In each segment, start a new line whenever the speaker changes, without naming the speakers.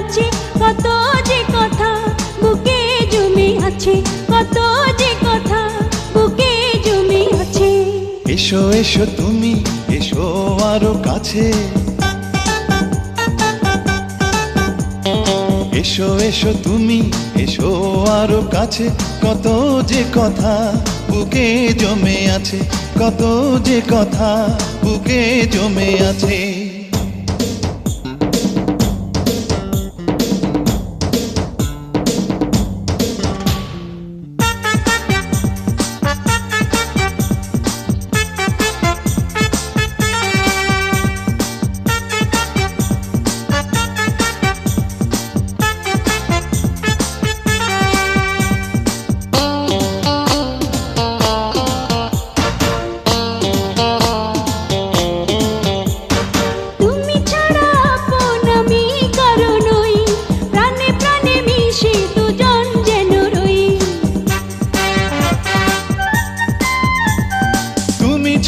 কাছে, কত যে কথা বুকে জমে আছে, কত যে কথা বুকে জমে আছে।
এসো এসো তুমি, এসো আরো কাছে, এসো এসো তুমি, এসো আরো কাছে, কত যে কথা বুকে জমে আছে, কত যে কথা বুকে জমে আছে।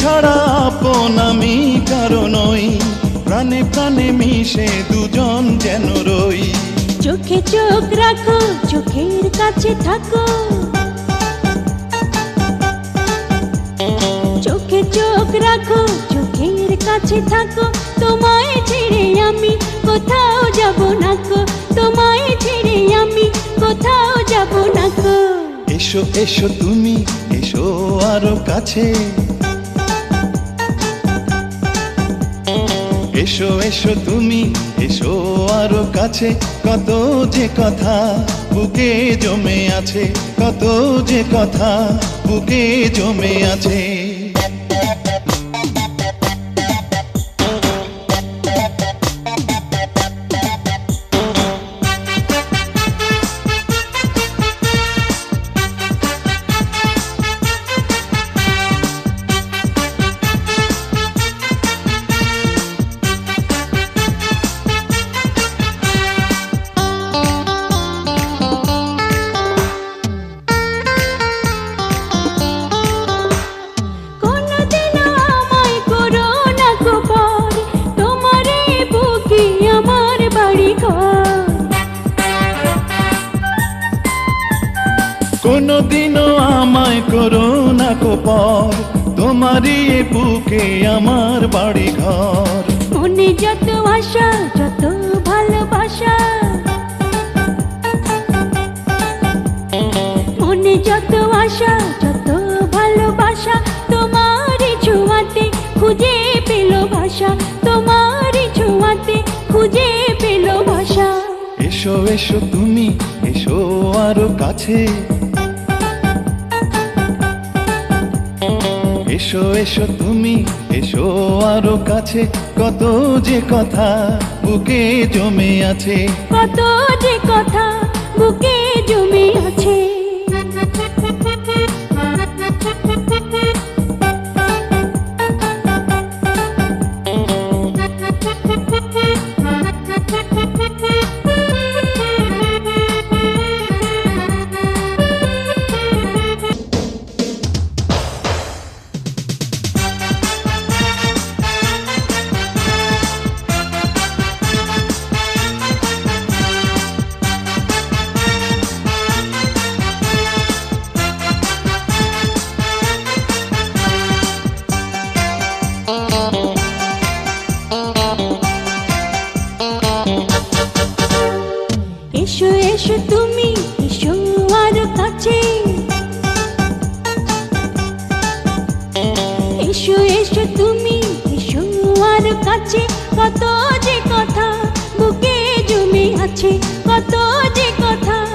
ছাড়া আপন আমি কারো নই, প্রাণে প্রাণে মিশে দুজন যেন রই।
চোখে চোখ রাখো, চোখের কাছে থাকো, চোখে চোখ রাখো, চোখের কাছে থাকো। তোমায় ছেড়ে আমি কোথাও যাব না গো, তোমায় ছেড়ে আমি কোথাও যাব না গো।
এসো এসো তুমি, এসো আরো কাছে, এসো এসো তুমি, এসো আরো কাছে, কত যে কথা বুকে জমে আছে, কত যে কথা বুকে জমে আছে। কোনদিনও আমায় করো না গো পর, তোমারই বুকে আমার বাড়ি ঘর।
মনে যত আশা, যত ভালোবাসা, মনে যত আশা, যত ভালোবাসা, তোমারই ছোঁয়াতে খুঁজে পেল ভাষা, তোমারই ছোঁয়াতে খুঁজে পেল ভাষা।
এসো এসো তুমি, এসো আরো কাছে, এসো এসো তুমি, এসো আরো কাছে, কত যে কথা বুকে জমে আছে,
কত যে কথা বুকে জমে আছে। এসো এসো তুমি, এসো আরো কাছে, এসো এসো তুমি, এসো আরো কাছে, কত যে কথা বুকে জমে আছে,